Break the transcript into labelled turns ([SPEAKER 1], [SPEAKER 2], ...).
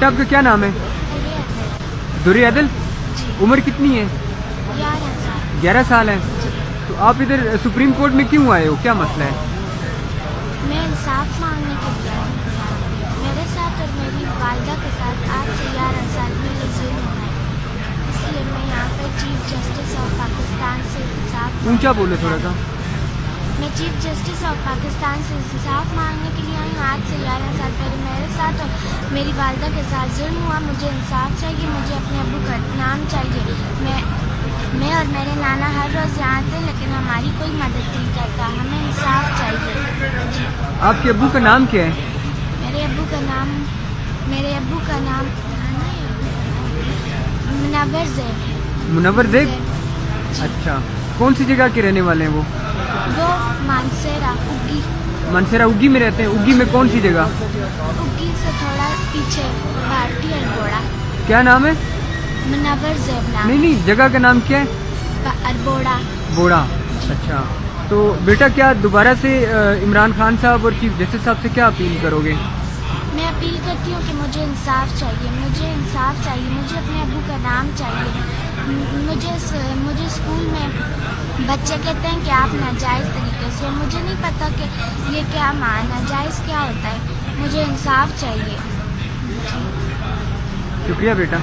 [SPEAKER 1] बेटा आपका क्या नाम है? दुरी अदल। उम्र कितनी है? 11 साल है। तो आप इधर सुप्रीम कोर्ट में क्यों आए हो, क्या मसला है?
[SPEAKER 2] मैं इंसाफ मांगने के लिए आई हूँ। मेरे साथ और मेरी वालिदा के साथ आज से 11 साल पहले जुल्म हुआ है, इसलिए मैं यहाँ पर चीफ जस्टिस ऑफ पाकिस्तान से इंसाफ।
[SPEAKER 1] ऊंचा बोले थोड़ा सा।
[SPEAKER 2] मैं चीफ जस्टिस ऑफ पाकिस्तान से इंसाफ मांगने के लिए आई हूँ। आज से 11 साल पहले मेरे साथ और मेरी वालिदा के साथ जुल्म हुआ। मुझे इंसाफ चाहिए, मुझे अपने अब्बू का नाम चाहिए। मैं और मेरे नाना हर रोज़ यहाँ आते हैं, लेकिन हमारी कोई मदद नहीं करता। हमें इंसाफ चाहिए।
[SPEAKER 1] आपके अब्बू का नाम क्या है?
[SPEAKER 2] मेरे अब्बू का नाम मुनव्वर ज़ैब है।
[SPEAKER 1] मुनव्वर ज़ैब। अच्छा, कौन सी जगह के रहने वाले हैं वो?
[SPEAKER 2] मानसेरा उग्गी।
[SPEAKER 1] मानसेरा उग्गी में रहते हैं। उग्गी में कौन सी जगह?
[SPEAKER 2] उग्गी से थोड़ा पीछे भारतीय अरबोड़ा।
[SPEAKER 1] क्या नाम है?
[SPEAKER 2] मुनव्वर ज़ैब नाम।
[SPEAKER 1] नहीं, जगह का नाम क्या है?
[SPEAKER 2] अरबोड़ा।
[SPEAKER 1] बोड़ा। अच्छा, तो बेटा क्या दोबारा से इमरान खान साहब और चीफ जस्टिस साहब से क्या अपील करोगे?
[SPEAKER 2] मैं अपील करती हूँ कि मुझे इंसाफ चाहिए, मुझे इंसाफ चाहिए, मुझे अपने अब्बू का नाम चाहिए। मुझे स्कूल में बच्चे कहते हैं कि आप नाजायज़ तरीके से, मुझे नहीं पता कि ये क्या नाजायज़ क्या होता है। मुझे इंसाफ चाहिए।
[SPEAKER 1] शुक्रिया बेटा।